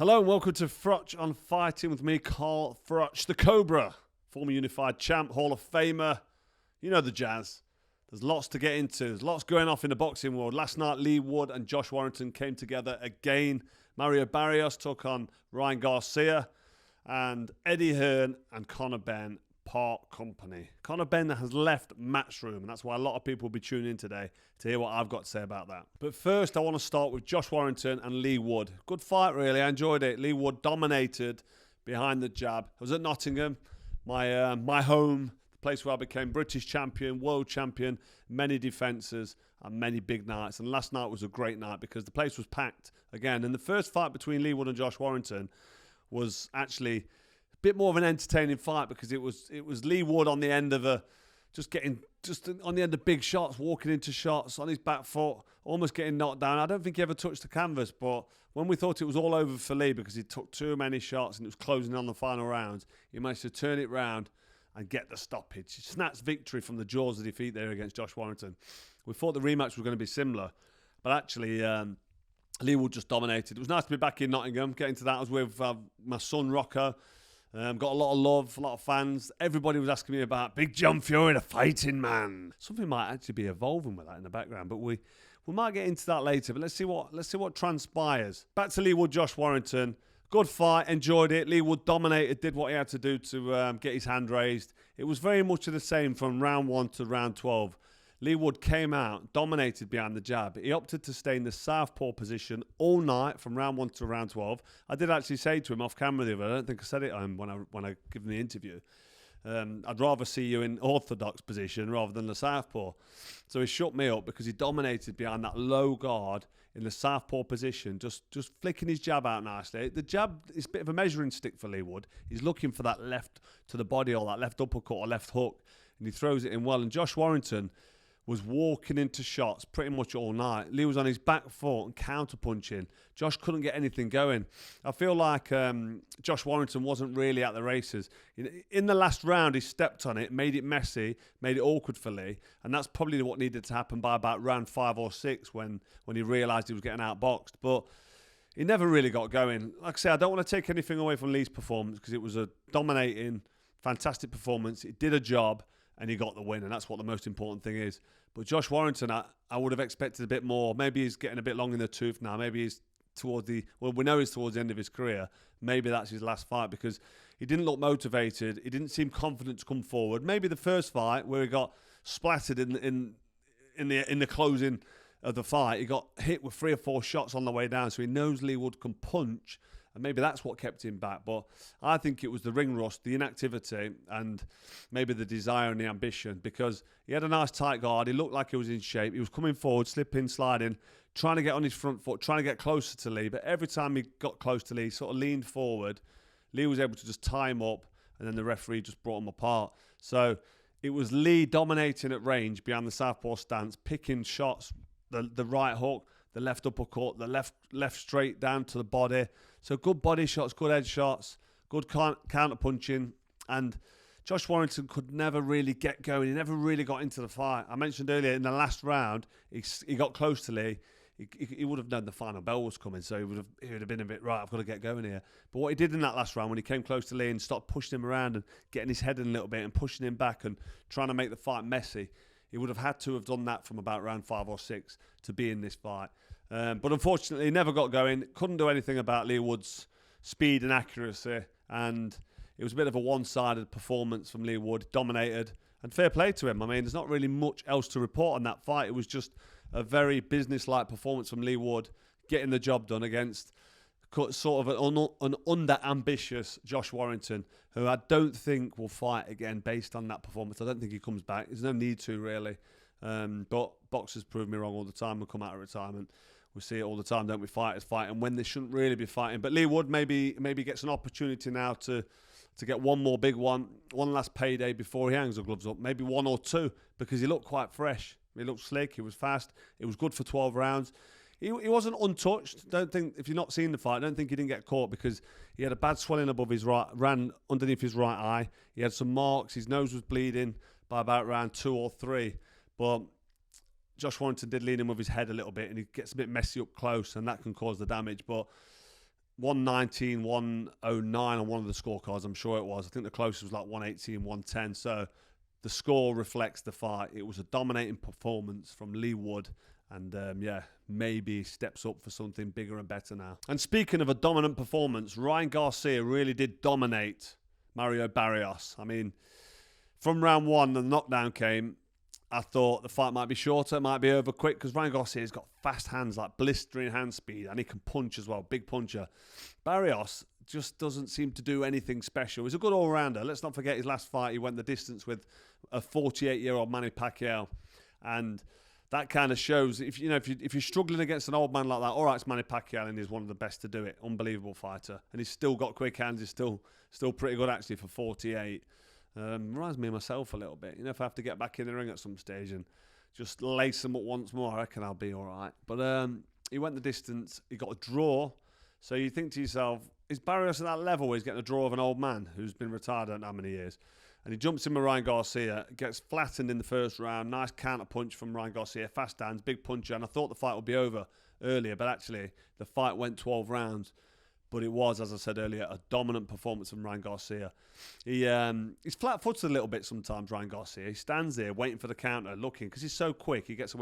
Hello and welcome to Froch on Fighting with me, Carl Froch, the Cobra, former unified champ, Hall of Famer. You know the jazz. There's lots to get into. There's lots going off in the boxing world. Last night, Leigh Wood and Josh Warrington came together again. Mario Barios took on Ryan Garcia, and Eddie Hearn and Conor Benn part company. Conor Benn has left Matchroom, and that's why a lot of people will be tuning in today to hear what I've got to say about that. But first, I want to start with Josh Warrington and Leigh Wood. Good fight, really. I enjoyed it. Leigh Wood dominated behind the jab. I was at Nottingham, my home, the place where I became British champion, world champion, many defences and many big nights. And last night was a great night because the place was packed again. And the first fight between Leigh Wood and Josh Warrington was actually bit more of an entertaining fight because it was Leigh Wood on the end of on the end of big shots, walking into shots on his back foot, almost getting knocked down. I don't think he ever touched the canvas, but when we thought it was all over for Leigh because he took too many shots and it was closing on the final rounds, he managed to turn it round and get the stoppage. He snatched victory from the jaws of defeat there against Josh Warrington. We thought the rematch was going to be similar, but actually Leigh Wood just dominated. It was nice to be back in Nottingham. Getting to that, I was with my son Rocco. Got a lot of love, a lot of fans. Everybody was asking me about Big John Fury, the fighting man. Something might actually be evolving with that in the background, but we might get into that later. But let's see what transpires. Back to Leigh Wood, Josh Warrington. Good fight, enjoyed it. Leigh Wood dominated, did what he had to do to get his hand raised. It was very much of the same from round 1 to round 12. Leigh Wood came out, dominated behind the jab. He opted to stay in the southpaw position all night from round 1 to round 12. I did actually say to him off camera the other day, I don't think I said it when I give him the interview, I'd rather see you in orthodox position rather than the southpaw. So he shut me up because he dominated behind that low guard in the southpaw position, just flicking his jab out nicely. The jab is a bit of a measuring stick for Leigh Wood. He's looking for that left to the body or that left uppercut or left hook, and he throws it in well. And Josh Warrington was walking into shots pretty much all night. Leigh was on his back foot and counter-punching. Josh couldn't get anything going. I feel like Josh Warrington wasn't really at the races. In the last round, he stepped on it, made it messy, made it awkward for Leigh, and that's probably what needed to happen by about round 5 or 6 when he realised he was getting outboxed. But he never really got going. Like I say, I don't want to take anything away from Leigh's performance because it was a dominating, fantastic performance. It did a job, and he got the win, and that's what the most important thing is. But Josh Warrington, I would have expected a bit more. Maybe he's getting a bit long in the tooth now. Maybe he's we know he's towards the end of his career. Maybe that's his last fight because he didn't look motivated. He didn't seem confident to come forward. Maybe the first fight where he got splattered in the closing of the fight, he got hit with 3 or 4 shots on the way down, so he knows Leigh Wood can punch. And maybe that's what kept him back. But I think it was the ring rust, the inactivity, and maybe the desire and the ambition because he had a nice tight guard. He looked like he was in shape. He was coming forward, slipping, sliding, trying to get on his front foot, trying to get closer to Leigh. But every time he got close to Leigh, he sort of leaned forward. Leigh was able to just tie him up, and then the referee just brought him apart. So it was Leigh dominating at range behind the southpaw stance, picking shots, the right hook, the left uppercut, the left straight down to the body. So good body shots, good head shots, good counter punching, and Josh Warrington could never really get going. He never really got into the fight. I mentioned earlier in the last round, he got close to Leigh. He would have known the final bell was coming, so he would have been a bit, right, I've got to get going here. But what he did in that last round, when he came close to Leigh and stopped pushing him around and getting his head in a little bit and pushing him back and trying to make the fight messy, he would have had to have done that from about round 5 or 6 to be in this fight. But unfortunately, he never got going. Couldn't do anything about Leigh Wood's speed and accuracy. And it was a bit of a one-sided performance from Leigh Wood. Dominated. And fair play to him. I mean, there's not really much else to report on that fight. It was just a very business-like performance from Leigh Wood, getting the job done against sort of an under-ambitious Josh Warrington, who I don't think will fight again based on that performance. I don't think he comes back. There's no need to, really. But boxers prove me wrong all the time. We'll come out of retirement. We see it all the time, don't we? Fighters fighting when they shouldn't really be fighting. But Leigh Wood maybe gets an opportunity now to get one more big one last payday before he hangs the gloves up. Maybe 1 or 2 because he looked quite fresh. He looked slick. He was fast. It was good for 12 rounds. He wasn't untouched. Don't think, if you've not seen the fight, I don't think he didn't get caught because he had a bad swelling above his ran underneath his right eye. He had some marks. His nose was bleeding by about round 2 or 3. But Josh Warrington did lean him with his head a little bit, and he gets a bit messy up close, and that can cause the damage. But 119, 109 on one of the scorecards, I'm sure it was. I think the closest was like 118, 110. So the score reflects the fight. It was a dominating performance from Leigh Wood. And yeah, maybe steps up for something bigger and better now. And speaking of a dominant performance, Ryan Garcia really did dominate Mario Barios. I mean, from round one, the knockdown came. I thought the fight might be shorter, might be over quick, because Ryan Garcia's got fast hands, like blistering hand speed, and he can punch as well, big puncher. Barios just doesn't seem to do anything special. He's a good all-rounder. Let's not forget his last fight, he went the distance with a 48-year-old Manny Pacquiao. And that kind of shows, if you're struggling against an old man like that, all right, it's Manny Pacquiao, and he's one of the best to do it. Unbelievable fighter. And he's still got quick hands. He's still pretty good, actually, for 48. Reminds me of myself a little bit. If I have to get back in the ring at some stage and just lace them up once more, I reckon I'll be all right. But he went the distance. He got a draw. So you think to yourself, is Barios at that level where he's getting a draw of an old man who's been retired I don't know how many years? And he jumps in with Ryan Garcia, gets flattened in the first round. Nice counter punch from Ryan Garcia. Fast hands, big puncher. And I thought the fight would be over earlier, but actually the fight went 12 rounds. But it was, as I said earlier, a dominant performance from Ryan Garcia. He's flat-footed a little bit sometimes, Ryan Garcia. He stands there waiting for the counter, looking, because he's so quick. He gets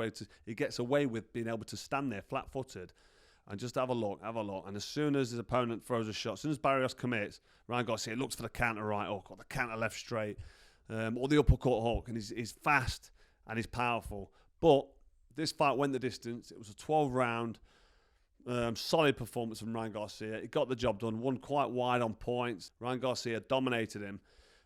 away with being able to stand there flat-footed and just have a look. And as soon as his opponent throws a shot, as soon as Barios commits, Ryan Garcia looks for the counter right hook or the counter left straight or the uppercut hook. And he's fast and he's powerful. But this fight went the distance. It was a 12-round. Solid performance from Ryan Garcia. He got the job done, won quite wide on points. Ryan Garcia dominated him,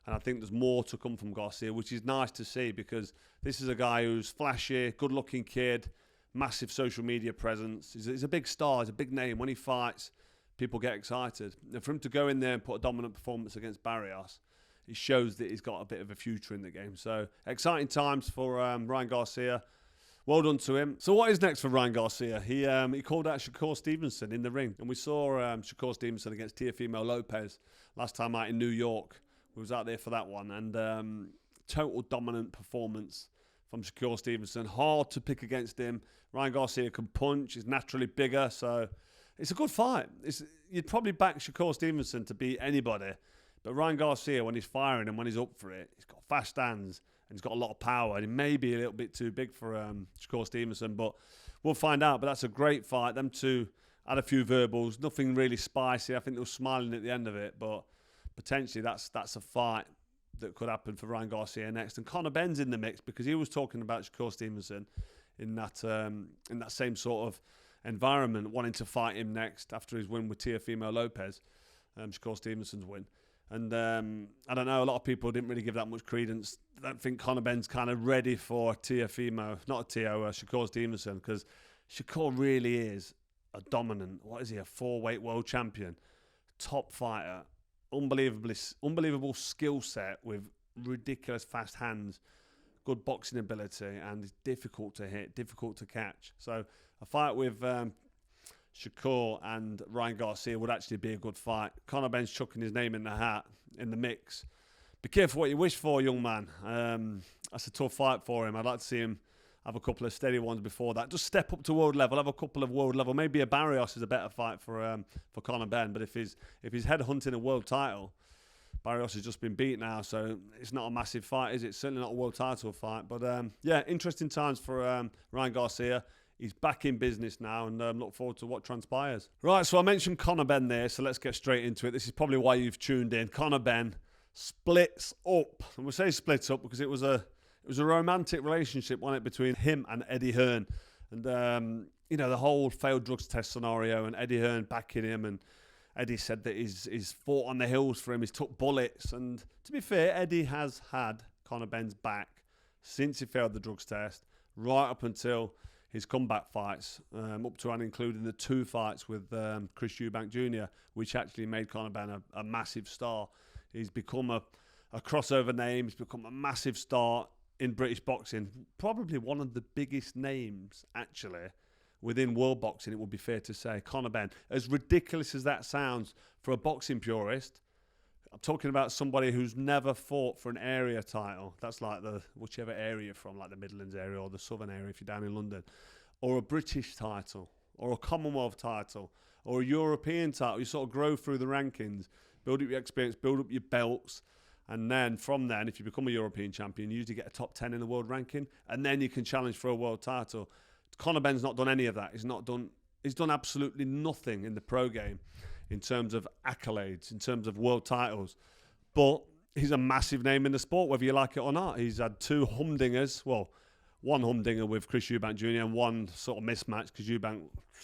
and I think there's more to come from Garcia, which is nice to see because this is a guy who's flashy, good-looking kid, massive social media presence. He's a big star, he's a big name. When he fights, people get excited. And for him to go in there and put a dominant performance against Barios, it shows that he's got a bit of a future in the game. So exciting times for Ryan Garcia. Well done to him. So what is next for Ryan Garcia? He called out Shakur Stevenson in the ring. And we saw Shakur Stevenson against Teofimo Lopez last time out in New York. We was out there for that one. And total dominant performance from Shakur Stevenson. Hard to pick against him. Ryan Garcia can punch. He's naturally bigger. So it's a good fight. You'd probably back Shakur Stevenson to beat anybody. But Ryan Garcia, when he's firing and when he's up for it, he's got fast hands. He's got a lot of power, and he may be a little bit too big for Shakur Stevenson, but we'll find out. But that's a great fight. Them two had a few verbals, nothing really spicy. I think they were smiling at the end of it, but potentially that's a fight that could happen for Ryan Garcia next. And Conor Benn's in the mix because he was talking about Shakur Stevenson in that same sort of environment, wanting to fight him next after his win with Teofimo Lopez, Shakur Stevenson's win. And I don't know, a lot of people didn't really give that much credence. I don't think Conor Benn's kind of ready for Shakur Stevenson, because Shakur really is a dominant, a 4-weight world champion, top fighter, unbelievable skill set with ridiculous fast hands, good boxing ability, and it's difficult to hit, difficult to catch. So a fight with Shakur and Ryan Garcia would actually be a good fight. Conor Benn's chucking his name in the hat, in the mix. Be careful what you wish for, young man. That's a tough fight for him. I'd like to see him have a couple of steady ones before that. Just step up to world level, have a couple of world level. Maybe a Barios is a better fight for Conor Benn. But if he's headhunting a world title, Barios has just been beat now, so it's not a massive fight, is it? Certainly not a world title fight. But yeah, interesting times for Ryan Garcia. He's back in business now, and look forward to what transpires. Right, so I mentioned Conor Benn there, so let's get straight into it. This is probably why you've tuned in. Conor Benn splits up, and we say splits up because it was a romantic relationship, wasn't it, between him and Eddie Hearn, and the whole failed drugs test scenario, and Eddie Hearn backing him, and Eddie said that he's fought on the hills for him, he's took bullets, and to be fair, Eddie has had Conor Benn's back since he failed the drugs test, right up until his comeback fights, up to and including the 2 fights with Chris Eubank Jr., which actually made Conor Benn a massive star. He's become a crossover name. He's become a massive star in British boxing. Probably one of the biggest names, actually, within world boxing, it would be fair to say. Conor Benn. As ridiculous as that sounds for a boxing purist, I'm talking about somebody who's never fought for an area title. That's like whichever area you're from, like the Midlands area or the Southern area if you're down in London. Or a British title, or a Commonwealth title, or a European title. You sort of grow through the rankings, build up your experience, build up your belts, and then from then, if you become a European champion, you usually get a top 10 in the world ranking, and then you can challenge for a world title. Conor Benn's not done any of that. He's done absolutely nothing in the pro game in terms of accolades, in terms of world titles. But he's a massive name in the sport, whether you like it or not. He's had 2 humdingers. Well, one humdinger with Chris Eubank Jr. and one sort of mismatch because Eubank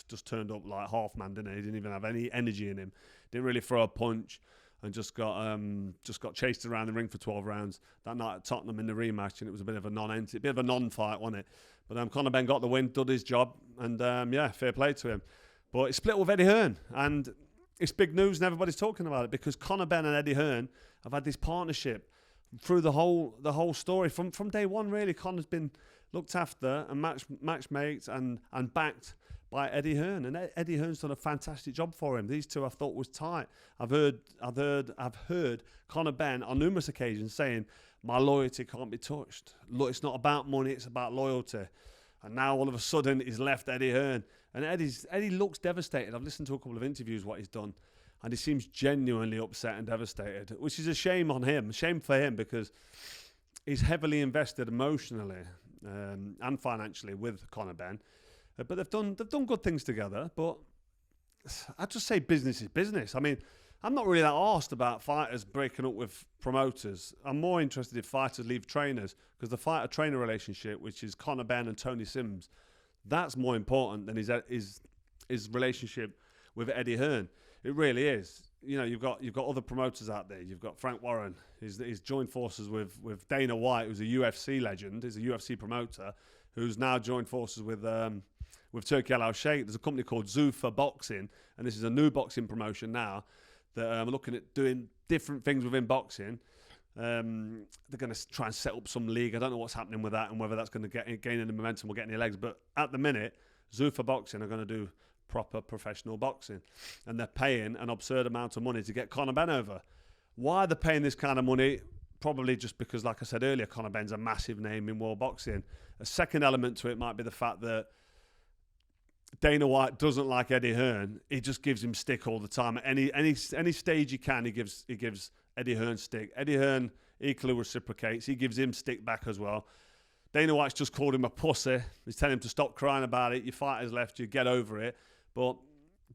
just turned up like half man, didn't he? He didn't even have any energy in him. Didn't really throw a punch and just got chased around the ring for 12 rounds that night at Tottenham in the rematch, and it was a bit of a non-fight, wasn't it? But Conor Benn got the win, did his job, and yeah, fair play to him. But he split with Eddie Hearn, and it's big news and everybody's talking about it because Conor Benn and Eddie Hearn have had this partnership through the whole story from day one. Really, Conor's been looked after and matchmates and backed by Eddie Hearn, and Eddie Hearn's done a fantastic job for him. These two I thought was tight. I've heard Conor Benn on numerous occasions saying, "My loyalty can't be touched. Look, it's not about money; it's about loyalty." And now all of a sudden he's left Eddie Hearn, and Eddie looks devastated. I've listened to a couple of interviews what he's done, and he seems genuinely upset and devastated, which is a shame on him, a shame for him because he's heavily invested emotionally and financially with Conor Benn. But they've done good things together. But I'd just say business is business. I mean, I'm not really that arsed about fighters breaking up with promoters. I'm more interested if fighters leave trainers because the fighter-trainer relationship, which is Conor Benn and Tony Sims, that's more important than his relationship with Eddie Hearn. It really is. You know, you've got other promoters out there. You've got Frank Warren. He's joined forces with Dana White, who's a UFC legend. He's a UFC promoter who's now joined forces with Turki Al Sheikh. There's a company called Zuffa Boxing, and this is a new boxing promotion now that are looking at doing different things within boxing. They're going to try and set up some league. I don't know what's happening with that and whether that's going to gain any momentum or get any legs. But at the minute, Zuffa Boxing are going to do proper professional boxing, and they're paying an absurd amount of money to get Conor Benn over. Why they're paying this kind of money? Probably just because, like I said earlier, Conor Benn's a massive name in world boxing. A second element to it might be the fact that Dana White doesn't like Eddie Hearn. He just gives him stick all the time. At any stage he can, he gives Eddie Hearn stick. Eddie Hearn equally reciprocates. He gives him stick back as well. Dana White's just called him a pussy. He's telling him to stop crying about it. Your fighter's left you. Get over it. But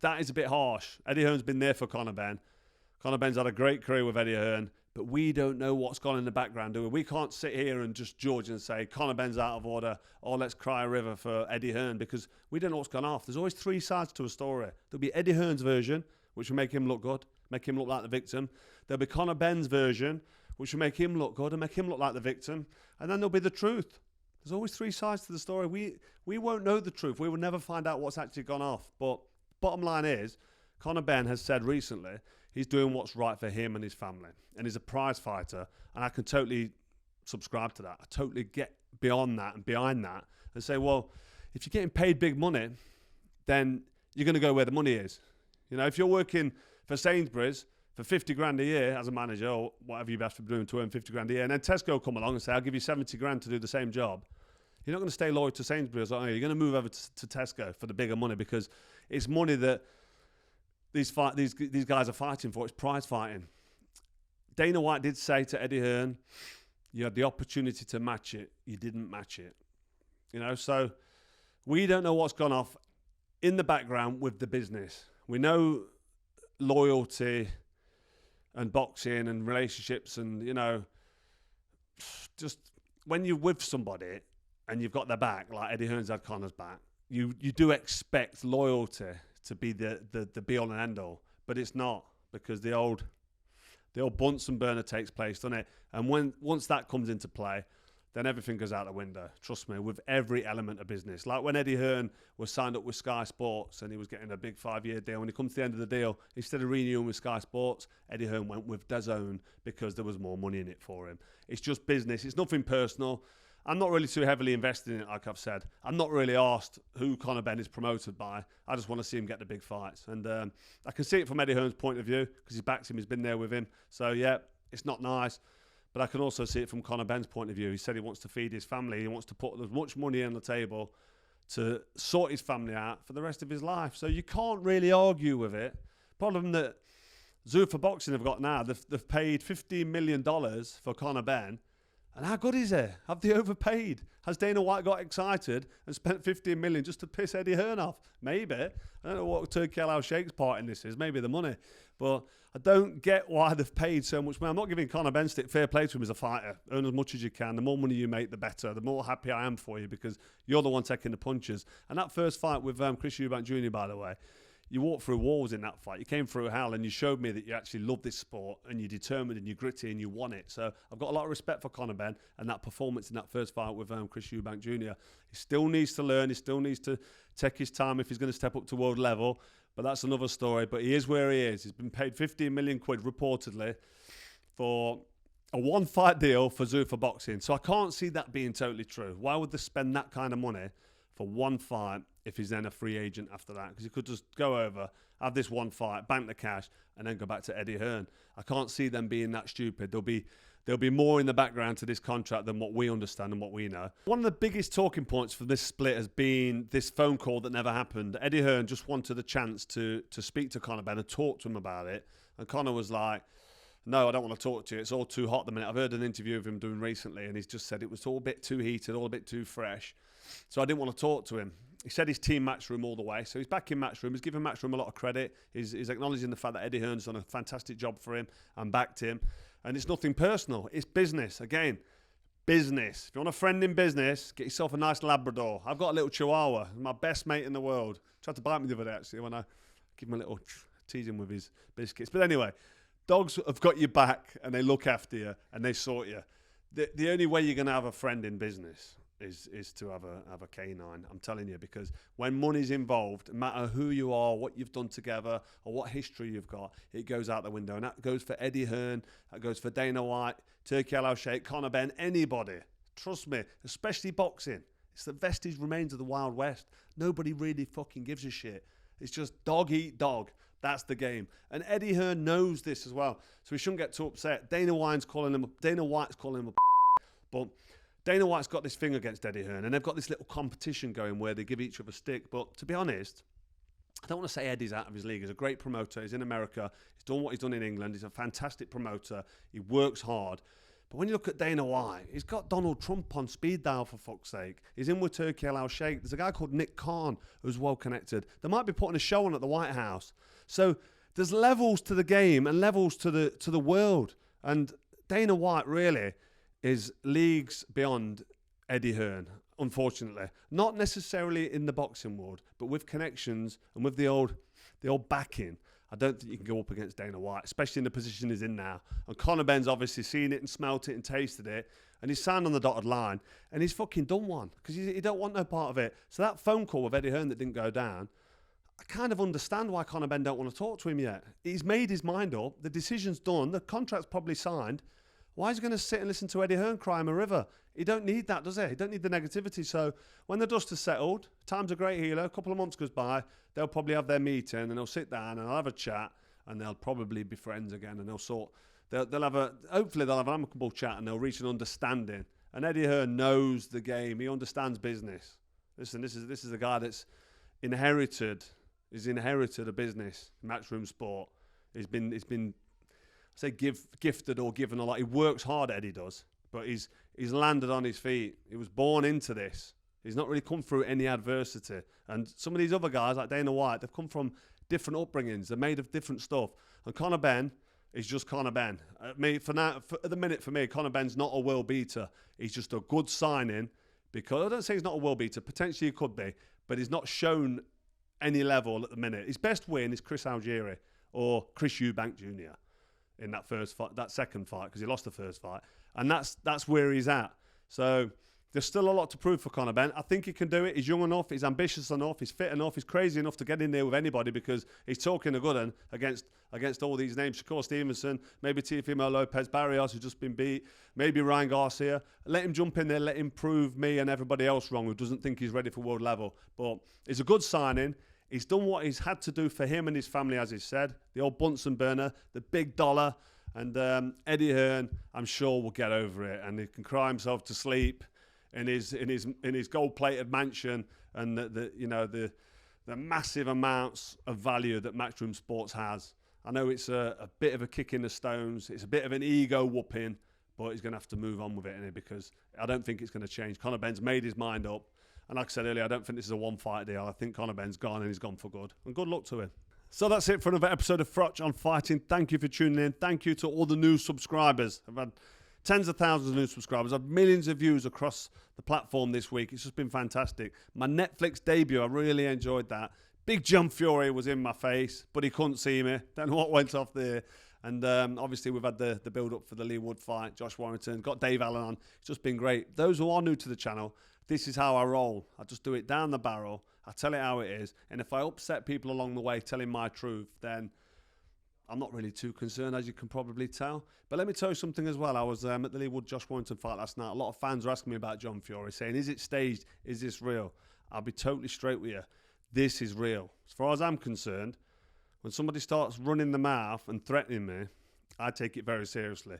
that is a bit harsh. Eddie Hearn's been there for Conor Benn. Conor Benn's had a great career with Eddie Hearn, but we don't know what's gone in the background, do we? We can't sit here and just judge and say Conor Benn's out of order, or let's cry a river for Eddie Hearn, because we don't know what's gone off. There's always 3 sides to a story. There'll be Eddie Hearn's version, which will make him look good, make him look like the victim. There'll be Conor Benn's version, which will make him look good and make him look like the victim. And then there'll be the truth. There's always 3 sides to the story. We won't know the truth. We will never find out what's actually gone off. But bottom line is, Conor Benn has said recently he's doing what's right for him and his family. And he's a prize fighter. And I can totally subscribe to that. I totally get beyond that and behind that and say, well, if you're getting paid big money, then you're going to go where the money is. You know, if you're working for Sainsbury's for 50 grand a year as a manager or whatever you have to be doing to earn 50 grand a year, and then Tesco come along and say, I'll give you 70 grand to do the same job, you're not going to stay loyal to Sainsbury's. You're going to move over to Tesco for the bigger money because it's money that these guys are fighting for. It's prize fighting. Dana White did say to Eddie Hearn, you had the opportunity to match it. You didn't match it. You know, so we don't know what's gone off in the background with the business. We know loyalty and boxing and relationships and, you know, just when you're with somebody and you've got their back, like Eddie Hearn's had Conor's back, you do expect loyalty to be the be-all and end-all, but it's not, because the old Bunsen burner takes place, doesn't it? And once that comes into play, then everything goes out the window. Trust me, with every element of business. Like when Eddie Hearn was signed up with Sky Sports and he was getting a big 5-year deal, when he comes to the end of the deal, instead of renewing with Sky Sports, Eddie Hearn went with DAZN because there was more money in it for him. It's just business. It's nothing personal. I'm not really too heavily invested in it, like I've said. I'm not really asked who Conor Benn is promoted by. I just want to see him get the big fights. And I can see it from Eddie Hearn's point of view because he's backed him, he's been there with him. So, yeah, it's not nice. But I can also see it from Conor Benn's point of view. He said he wants to feed his family. He wants to put as much money on the table to sort his family out for the rest of his life. So you can't really argue with it. Problem that Zuffa Boxing have got now, they've paid $15 million for Conor Benn. And how good is he? Have they overpaid? Has Dana White got excited and spent $15 million just to piss Eddie Hearn off? Maybe. I don't know what Turki Al Sheikh's part in this is. Maybe the money. But I don't get why they've paid so much money. I'm not giving Conor Benn stick fair play to him as a fighter. Earn as much as you can. The more money you make, the better. The more happy I am for you because you're the one taking the punches. And that first fight with Chris Eubank Jr., by the way, you walked through walls in that fight. You came through hell and you showed me that you actually love this sport and you're determined and you're gritty and you won it. So I've got a lot of respect for Conor Benn and that performance in that first fight with Chris Eubank Jr. He still needs to learn. He still needs to take his time if he's going to step up to world level. But that's another story. But he is where he is. He's been paid 15 million quid reportedly for a one-fight deal for Zuffa Boxing. So I can't see that being totally true. Why would they spend that kind of money for one fight if he's then a free agent after that? Because he could just go over, have this one fight, bank the cash, and then go back to Eddie Hearn. I can't see them being that stupid. There'll be more in the background to this contract than what we understand and what we know. One of the biggest talking points for this split has been this phone call that never happened. Eddie Hearn just wanted a chance to speak to Conor Benn and talk to him about it. And Conor was like, no, I don't want to talk to you. It's all too hot at the minute. I've heard an interview of him doing recently, and he's just said it was all a bit too heated, all a bit too fresh. So I didn't want to talk to him. He said his team Matchroom all the way. So he's back in Matchroom. He's given Matchroom a lot of credit. He's acknowledging the fact that Eddie Hearn's done a fantastic job for him and backed him. And it's nothing personal. It's business. Again, business. If you want a friend in business, get yourself a nice Labrador. I've got a little Chihuahua. My best mate in the world. Tried to bite me the other day, actually, when I give him a little tease him with his biscuits. But anyway, dogs have got your back and they look after you and they sort you. The only way you're going to have a friend in business is to have a canine, I'm telling you, because when money's involved, no matter who you are, what you've done together, or what history you've got, it goes out the window. And that goes for Eddie Hearn, that goes for Dana White, Turki Al Sheikh, Conor Benn, anybody. Trust me, especially boxing. It's the vestige remains of the Wild West. Nobody really fucking gives a shit. It's just dog eat dog. That's the game. And Eddie Hearn knows this as well, so he shouldn't get too upset. Dana White's calling him a but Dana White's got this thing against Eddie Hearn, and they've got this little competition going where they give each other a stick. But to be honest, I don't want to say Eddie's out of his league. He's a great promoter. He's in America. He's done what he's done in England. He's a fantastic promoter. He works hard. But when you look at Dana White, he's got Donald Trump on speed dial, for fuck's sake. He's in with Turki Al Sheikh. There's a guy called Nick Khan who's well connected. They might be putting a show on at the White House. So there's levels to the game and levels to the world. And Dana White really is leagues beyond Eddie Hearn, unfortunately. Not necessarily in the boxing world, but with connections and with the old backing. I don't think you can go up against Dana White, especially in the position he's in now. And Conor Benn's obviously seen it and smelt it and tasted it, and he's signed on the dotted line, and he's fucking done one, because he don't want no part of it. So that phone call with Eddie Hearn that didn't go down, I kind of understand why Conor Benn don't want to talk to him yet. He's made his mind up. The decision's done. The contract's probably signed. Why is he going to sit and listen to Eddie Hearn cry him a river? He don't need that, does he? He don't need the negativity. So when the dust has settled, time's a great healer. A couple of months goes by, they'll probably have their meeting and they'll sit down and they'll have a chat and they'll probably be friends again and hopefully they'll have an amicable chat and they'll reach an understanding. And Eddie Hearn knows the game. He understands business. Listen, this is a guy that's inherited a business, Matchroom Sport. He's been gifted or given a lot. He works hard, Eddie does, but he's landed on his feet. He was born into this. He's not really come through any adversity. And some of these other guys, like Dana White, they've come from different upbringings. They're made of different stuff. And Conor Benn is just Conor Benn. At the minute, for me, Conor Benn's not a world beater. He's just a good signing, because I don't say he's not a world beater. Potentially he could be, but he's not shown any level at the minute. His best win is Chris Algieri or Chris Eubank Jr. in that second fight, because he lost the first fight, and that's where he's at. So there's still a lot to prove for Conor Benn. I think he can do it. He's young enough, he's ambitious enough, he's fit enough, he's crazy enough to get in there with anybody, because he's talking a good one against all these names. Shakur Stevenson, maybe Teofimo Lopez, Barios, who's just been beat, maybe Ryan Garcia. Let him jump in there, let him prove me and everybody else wrong who doesn't think he's ready for world level. But it's a good signing. He's done what he's had to do for him and his family, as he said. The old Bunsen burner, the big dollar. And Eddie Hearn, I'm sure, will get over it, and he can cry himself to sleep in his gold-plated mansion and the massive amounts of value that Matchroom Sports has. I know it's a bit of a kick in the stones. It's a bit of an ego whooping, but he's going to have to move on with it, innit? Because I don't think it's going to change. Conor Benn's made his mind up. And like I said earlier, I don't think this is a one-fight deal. I think Conor Benn's gone and he's gone for good. And good luck to him. So that's it for another episode of Froch on Fighting. Thank you for tuning in. Thank you to all the new subscribers. I've had tens of thousands of new subscribers. I've had millions of views across the platform this week. It's just been fantastic. My Netflix debut, I really enjoyed that. Big John Fury was in my face, but he couldn't see me. Don't know what went off there. And obviously we've had the build-up for the Leigh Wood fight, Josh Warrington, got Dave Allen on. It's just been great. Those who are new to the channel, this is how I roll. I just do it down the barrel. I tell it how it is. And if I upset people along the way telling my truth, then I'm not really too concerned, as you can probably tell. But let me tell you something as well. I was at the Leigh Wood Josh Warrington fight last night. A lot of fans were asking me about John Fury, saying, is it staged? Is this real? I'll be totally straight with you. This is real. As far as I'm concerned, when somebody starts running the mouth and threatening me, I take it very seriously.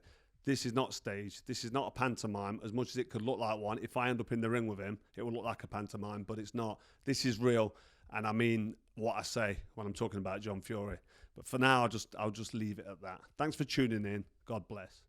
This is not staged. This is not a pantomime, as much as it could look like one. If I end up in the ring with him, it will look like a pantomime, but it's not. This is real, and I mean what I say when I'm talking about John Fury. But for now, I'll just leave it at that. Thanks for tuning in. God bless.